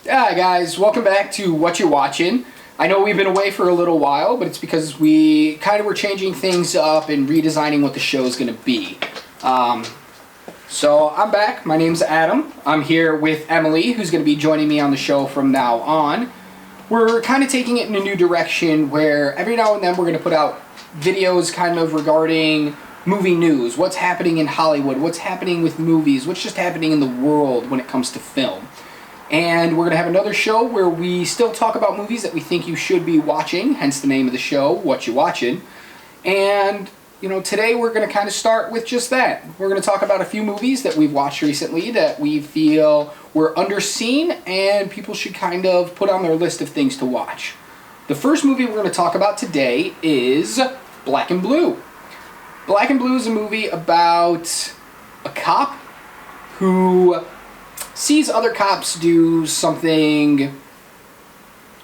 Hi guys, welcome back to What You're Watching. I know we've been away for a little while, but it's because we kind of were changing things up and redesigning what the show's going to be. So I'm back. My name's Adam. I'm here with Emily, who's going to be joining me on the show from now on. We're kind of taking it in a new direction where every now and then we're going to put out videos kind of regarding movie news, what's happening in Hollywood, what's happening with movies, what's just happening in the world when it comes to film. And we're going to have another show where we still talk about movies that we think you should be watching, hence the name of the show, What You Watching. And, today we're going to kind of start with just that. We're going to talk about a few movies that we've watched recently that we feel were underseen and people should kind of put on their list of things to watch. The first movie we're going to talk about today is Black and Blue. Black and Blue is a movie about a cop who sees other cops do something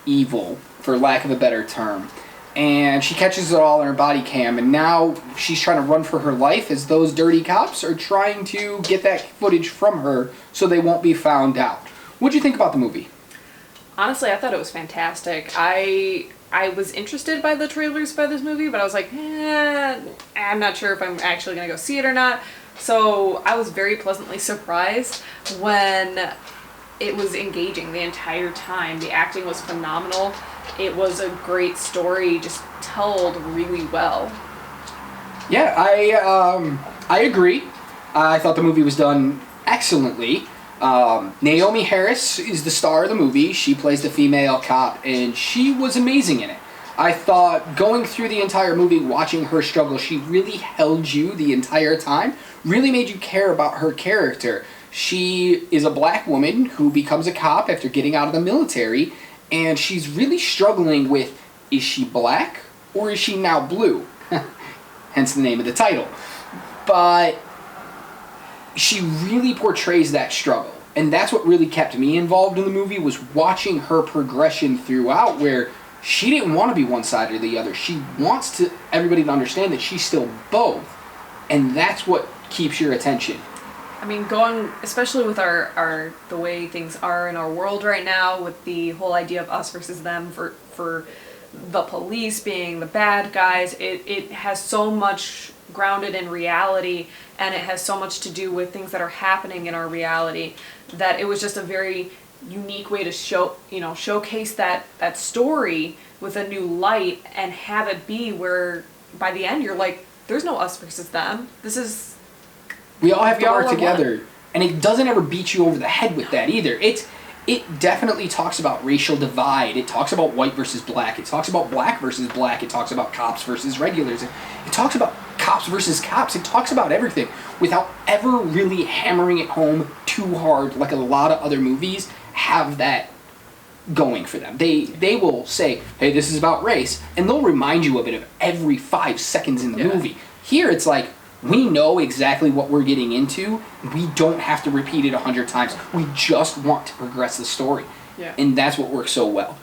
evil, for lack of a better term. And she catches it all in her body cam, and now she's trying to run for her life as those dirty cops are trying to get that footage from her so they won't be found out. What'd you think about the movie? Honestly, I thought it was fantastic. I was interested by the trailers by this movie, but I was like, I'm not sure if I'm actually going to go see it or not. So I was very pleasantly surprised when it was engaging the entire time. The acting was phenomenal. It was a great story, just told really well. Yeah, I agree. I thought the movie was done excellently. Naomi Harris is the star of the movie. She plays the female cop, and she was amazing in it. I thought going through the entire movie, watching her struggle, she really held you the entire time, really made you care about her character. She is a black woman who becomes a cop after getting out of the military, and she's really struggling with, is she black or is she now blue? Hence the name of the title. But she really portrays that struggle, and that's what really kept me involved in the movie, was watching her progression throughout, where she didn't want to be one side or the other. She wants everybody to understand that she's still both, and that's what keeps your attention. I mean, especially with our the way things are in our world right now, with the whole idea of us versus them, for the police being the bad guys, it has so much grounded in reality, and it has so much to do with things that are happening in our reality, that it was just a very unique way to showcase that story with a new light, and have it be where by the end you're like, there's no us versus them. We all have to work together, and it doesn't ever beat you over the head with that either. It definitely talks about racial divide. It talks about white versus black. It talks about black versus black. It talks about cops versus regulars. It talks about cops versus cops. It talks about everything without ever really hammering it home too hard, like a lot of other movies have that going for them. They will say, hey, this is about race, and they'll remind you of it every 5 seconds in the movie. Here it's like, we know exactly what we're getting into. We don't have to repeat it 100 times. We just want to progress the story. Yeah. And that's what works so well.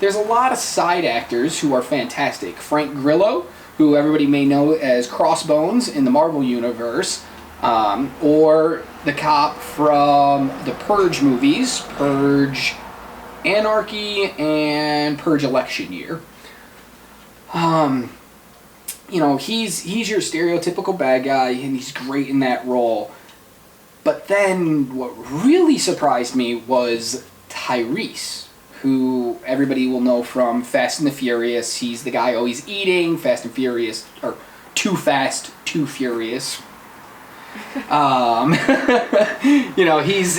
There's a lot of side actors who are fantastic. Frank Grillo, who everybody may know as Crossbones in the Marvel Universe, or the cop from the Purge movies, Purge Anarchy and Purge Election Year. He's your stereotypical bad guy, and he's great in that role. But then what really surprised me was Tyrese, who everybody will know from Fast and the Furious. He's the guy always eating, Fast and Furious, or Too Fast, Too Furious.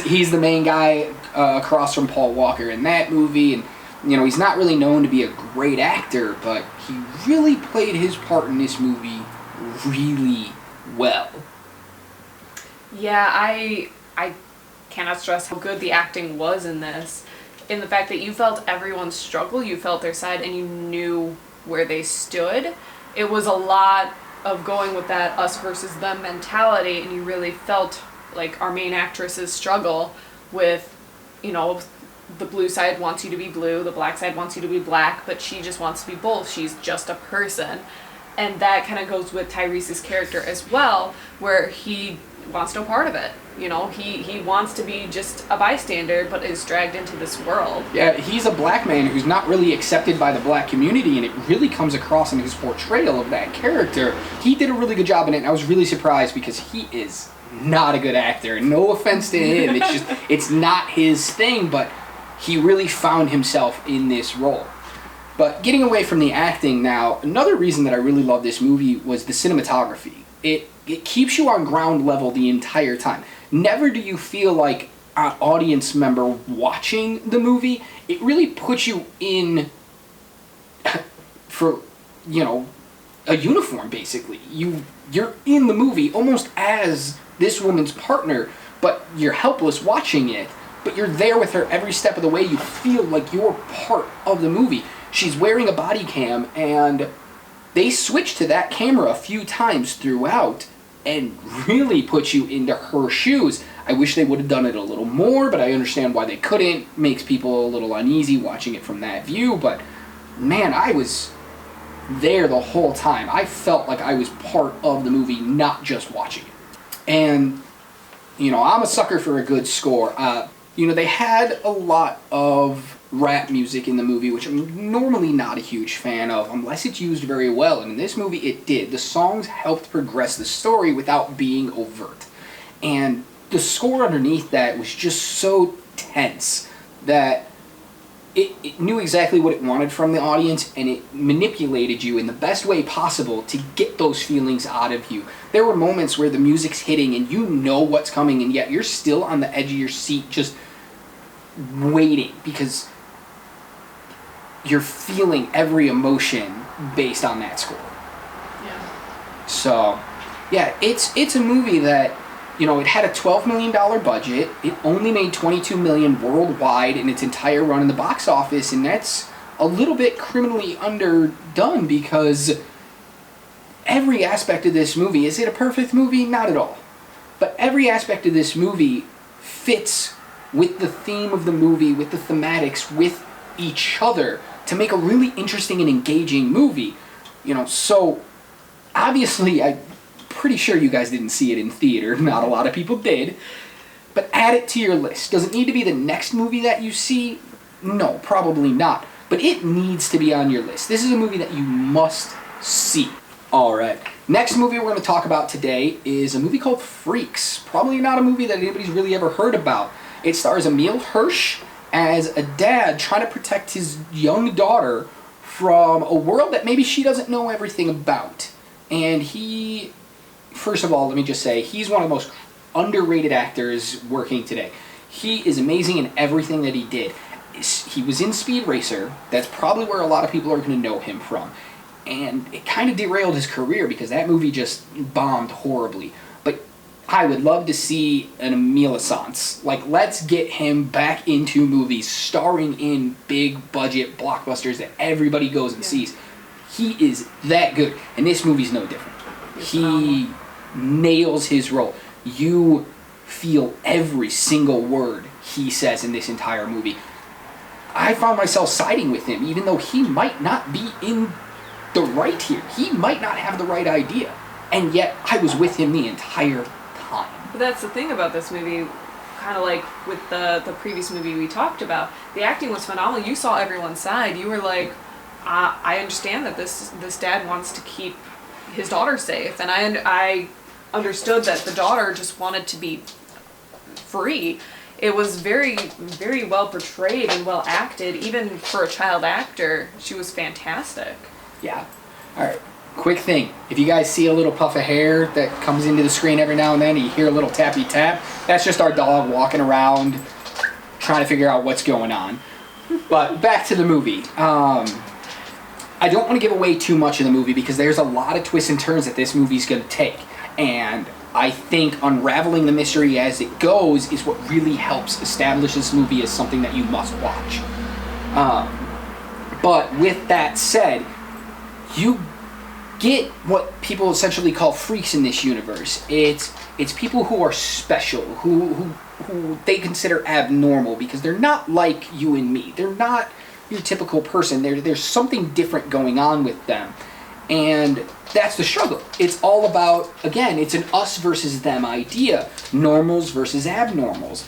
He's the main guy across from Paul Walker in that movie, and he's not really known to be a great actor, but he really played his part in this movie really well. Yeah, I cannot stress how good the acting was in this. In the fact that you felt everyone's struggle, you felt their side, and you knew where they stood. It was a lot of going with that us versus them mentality, and you really felt like our main actress's struggle with, the blue side wants you to be blue, the black side wants you to be black, but she just wants to be both. She's just a person. And that kind of goes with Tyrese's character as well, where he wants no part of it. He wants to be just a bystander, but is dragged into this world. Yeah, he's a black man who's not really accepted by the black community, and it really comes across in his portrayal of that character. He did a really good job in it, and I was really surprised because he is not a good actor. No offense to him, it's not his thing, but he really found himself in this role. But getting away from the acting now, another reason that I really love this movie was the cinematography. It keeps you on ground level the entire time. Never do you feel like an audience member watching the movie. It really puts you in for, a uniform, basically. You're in the movie almost as this woman's partner, but you're helpless watching it. But you're there with her every step of the way. You feel like you're part of the movie. She's wearing a body cam, and they switch to that camera a few times throughout and really put you into her shoes. I wish they would have done it a little more, but I understand why they couldn't. Makes people a little uneasy watching it from that view, but man, I was there the whole time. I felt like I was part of the movie, not just watching it. And, I'm a sucker for a good score. They had a lot of rap music in the movie, which I'm normally not a huge fan of, unless it's used very well, and in this movie it did. The songs helped progress the story without being overt. And the score underneath that was just so tense that it knew exactly what it wanted from the audience, and it manipulated you in the best way possible to get those feelings out of you. There were moments where the music's hitting and you know what's coming, and yet you're still on the edge of your seat just waiting because you're feeling every emotion based on that score. Yeah. So, yeah, it's a movie that, it had a $12 million budget. It only made $22 million worldwide in its entire run in the box office, and that's a little bit criminally underdone because every aspect of this movie, is it a perfect movie? Not at all. But every aspect of this movie fits with the theme of the movie, with the thematics, with each other to make a really interesting and engaging movie. So obviously I'm pretty sure you guys didn't see it in theater. Not a lot of people did. But add it to your list. Does it need to be the next movie that you see? No, probably not. But it needs to be on your list. This is a movie that you must see. Alright, next movie we're going to talk about today is a movie called Freaks. Probably not a movie that anybody's really ever heard about. It stars Emil Hirsch as a dad trying to protect his young daughter from a world that maybe she doesn't know everything about. And he, first of all, let me just say, he's one of the most underrated actors working today. He is amazing in everything that he did. He was in Speed Racer. That's probably where a lot of people are going to know him from. And it kind of derailed his career because that movie just bombed horribly. But I would love to see an Emil-essence. Like, let's get him back into movies, starring in big budget blockbusters that everybody goes and sees. He is that good, and this movie's no different. He nails his role. You feel every single word he says in this entire movie. I found myself siding with him, even though he might not be in the right here. He might not have the right idea, and yet I was with him the entire time. But that's the thing about this movie, kind of like with the previous movie we talked about. The acting was phenomenal. You saw everyone's side. You were like, I understand that this dad wants to keep his daughter safe, and I understood that the daughter just wanted to be free. It was very, very well portrayed and well acted. Even for a child actor, she was fantastic. Yeah. Alright, quick thing. If you guys see a little puff of hair that comes into the screen every now and then, and you hear a little tappy tap, that's just our dog walking around trying to figure out what's going on. But back to the movie. I don't want to give away too much of the movie because there's a lot of twists and turns that this movie's going to take. And I think unraveling the mystery as it goes is what really helps establish this movie as something that you must watch. But with that said, you get what people essentially call freaks in this universe. It's people who are special, who they consider abnormal because they're not like you and me. They're not your typical person. There's something different going on with them. And that's the struggle. It's all about, again, it's an us versus them idea. Normals versus abnormals.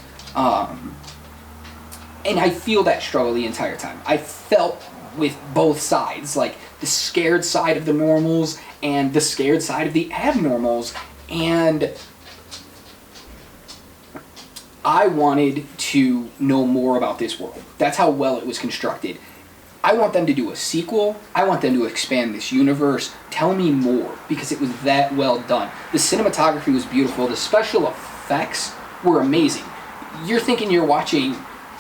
And I feel that struggle the entire time. I felt with both sides, like the scared side of the normals and the scared side of the abnormals. And I wanted to know more about this world. That's how well it was constructed. I want them to do a sequel. I want them to expand this universe. Tell me more, because it was that well done. The cinematography was beautiful. The special effects were amazing. You're thinking you're watching,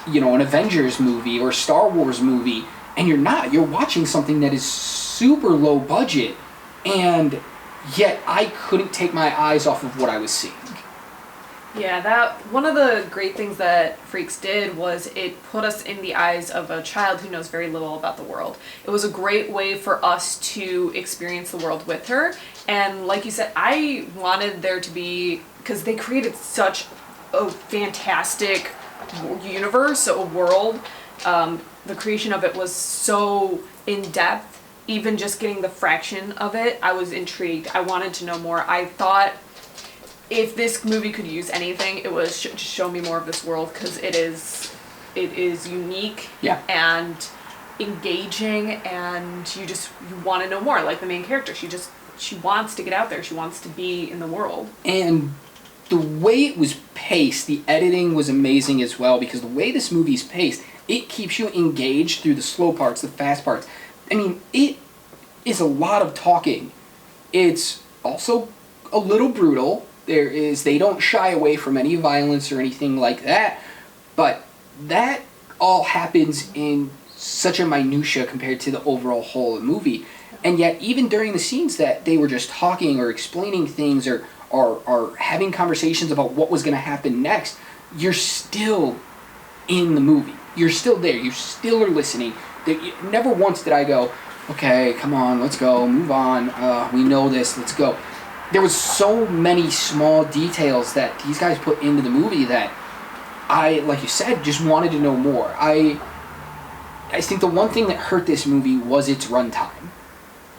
an Avengers movie or a Star Wars movie, and you're not. You're watching something that is super low budget, and yet I couldn't take my eyes off of what I was seeing. Yeah, that one of the great things that Freaks did was it put us in the eyes of a child who knows very little about the world. It was a great way for us to experience the world with her. And like you said, I wanted there to be, because they created such a fantastic universe, a world. The creation of it was so in-depth. Even just getting the fraction of it, I was intrigued. I wanted to know more. I thought if this movie could use anything, it was just show me more of this world, because it is unique and engaging, and you want to know more. Like the main character, she wants to get out there. She wants to be in the world. And the way it was paced, the editing was amazing as well, because the way this movie's paced, it keeps you engaged through the slow parts, the fast parts. I mean, it is a lot of talking. It's also a little brutal. They don't shy away from any violence or anything like that, but that all happens in such a minutia compared to the overall whole of the movie. And yet, even during the scenes that they were just talking or explaining things or having conversations about what was going to happen next, you're still in the movie. You're still there. You still are listening. Never once did I go, okay, come on, let's go, move on, we know this, let's go. There was so many small details that these guys put into the movie that I, like you said, just wanted to know more. I think the one thing that hurt this movie was its runtime.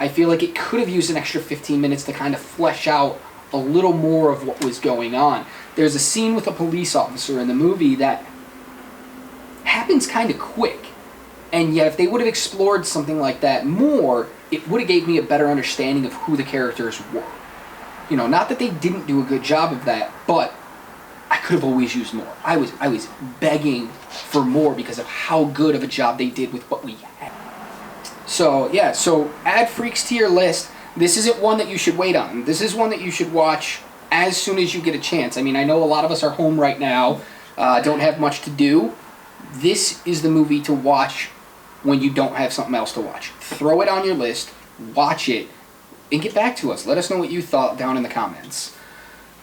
I feel like it could have used an extra 15 minutes to kind of flesh out a little more of what was going on. There's a scene with a police officer in the movie that happens kind of quick. And yet if they would have explored something like that more, it would have gave me a better understanding of who the characters were. Not that they didn't do a good job of that, but I could have always used more. I was begging for more because of how good of a job they did with what we had. So add Freaks to your list. This isn't one that you should wait on. This is one that you should watch as soon as you get a chance. I mean, I know a lot of us are home right now, don't have much to do. This is the movie to watch when you don't have something else to watch. Throw it on your list, watch it, and get back to us. Let us know what you thought down in the comments.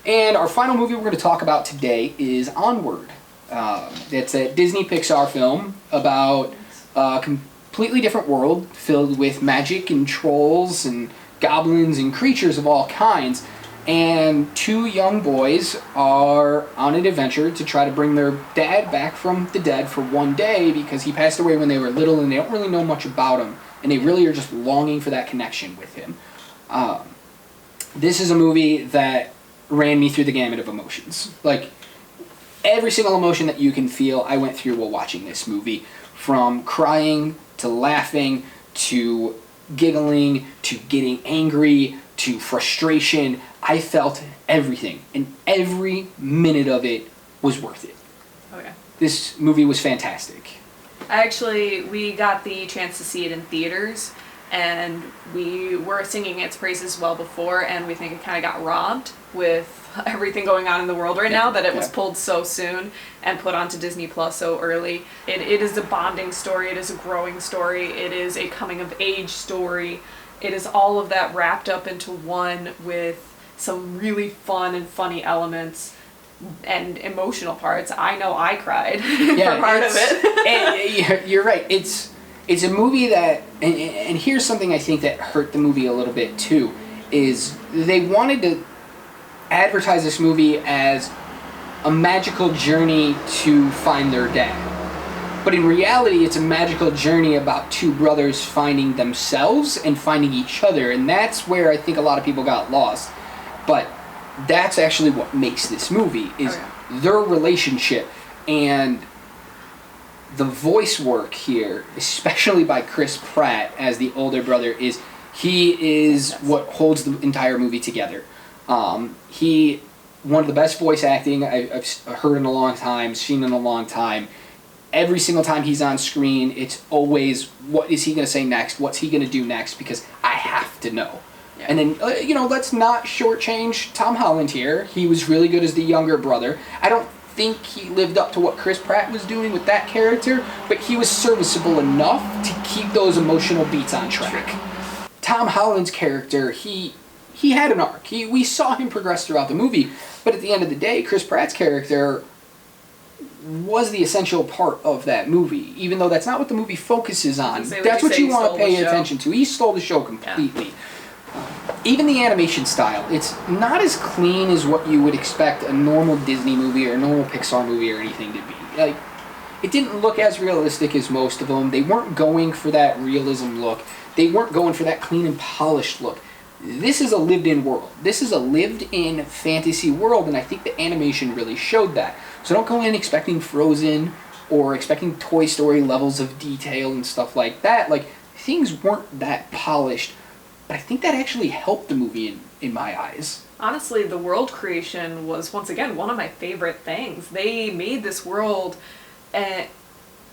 And our final movie we're going to talk about today is Onward. It's a Disney Pixar film about a completely different world filled with magic and trolls and goblins and creatures of all kinds. And two young boys are on an adventure to try to bring their dad back from the dead for one day, because he passed away when they were little and they don't really know much about him. And they really are just longing for that connection with him. This is a movie that ran me through the gamut of emotions. Like, every single emotion that you can feel, I went through while watching this movie. From crying, to laughing, to giggling, to getting angry, to frustration. I felt everything, and every minute of it was worth it. Okay. This movie was fantastic. We got the chance to see it in theaters, and we were singing its praises well before, and we think it kind of got robbed with everything going on in the world right now, that it was pulled so soon and put onto Disney Plus so early. It is a bonding story, it is a growing story, it is a coming of age story, it is all of that wrapped up into one with some really fun and funny elements and emotional parts. I know I cried for part of it. You're right. It's a movie that, and here's something I think that hurt the movie a little bit too, is they wanted to advertise this movie as a magical journey to find their dad. But in reality, it's a magical journey about two brothers finding themselves and finding each other. And that's where I think a lot of people got lost. But that's actually what makes this movie, is their relationship. And the voice work here, especially by Chris Pratt as the older brother, he is what holds the entire movie together. He, one of the best voice acting I've heard in a long time, seen in a long time. Every single time he's on screen, it's always, what is he going to say next? What's he going to do next? Because I have to know. Yeah. And then, let's not shortchange Tom Holland here. He was really good as the younger brother. I don't think he lived up to what Chris Pratt was doing with that character, but he was serviceable enough to keep those emotional beats on track. Tom Holland's character, he had an arc. We saw him progress throughout the movie, but at the end of the day, Chris Pratt's character was the essential part of that movie, even though that's not what the movie focuses on. That's what you want to pay attention to. He stole the show completely. Yeah. Even the animation style, it's not as clean as what you would expect a normal Disney movie or a normal Pixar movie or anything to be. Like, it didn't look as realistic as most of them. They weren't going for that realism look. They weren't going for that clean and polished look. This is a lived-in world. This is a lived-in fantasy world, and I think the animation really showed that. So don't go in expecting Frozen or expecting Toy Story levels of detail and stuff like that. Like, things weren't that polished, but I think that actually helped the movie in my eyes. Honestly, the world creation was, once again, one of my favorite things. They made this world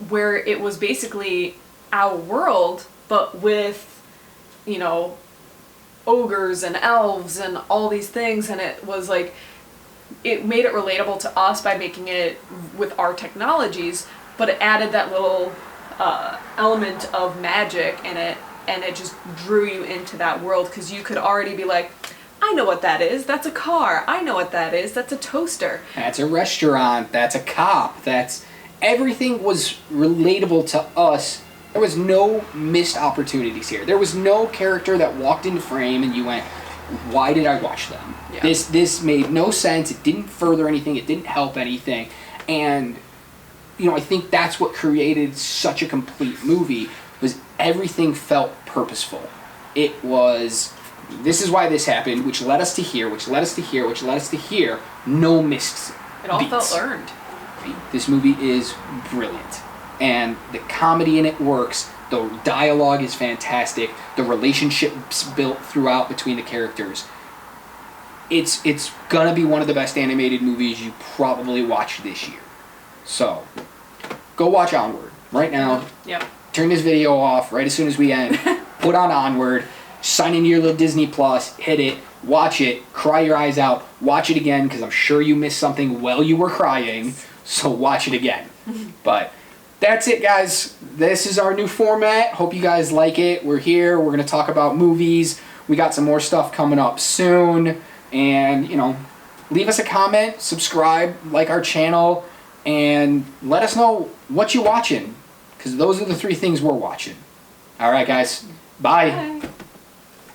where it was basically our world, but with, ogres and elves and all these things, and it was like, it made it relatable to us by making it with our technologies, but it added that little element of magic in it, and it just drew you into that world, because you could already be like, I know what that is, that's a car, I know what that is, that's a toaster. That's a restaurant, that's a cop, everything was relatable to us. There was no missed opportunities here. There was no character that walked into frame and you went, why did I watch them? Yeah. This made no sense. It didn't further anything. It didn't help anything. And, I think that's what created such a complete movie, was everything felt purposeful. It was, this is why this happened, which led us to here, which led us to here, which led us to here. No missed It all beats. felt earned. This movie is brilliant. And the comedy in it works. The dialogue is fantastic. The relationships built throughout between the characters. It's gonna be one of the best animated movies you probably watch this year. So, go watch Onward right now. Yep. Turn this video off right as soon as we end. Put on Onward. Sign into your little Disney Plus. Hit it. Watch it. Cry your eyes out. Watch it again, because I'm sure you missed something while you were crying. So watch it again. But that's it, guys. This is our new format. Hope you guys like it. We're here. We're going to talk about movies. We got some more stuff coming up soon. And, leave us a comment, subscribe, like our channel, and let us know what you're watching, because those are the 3 things we're watching. All right, guys. Bye. Bye.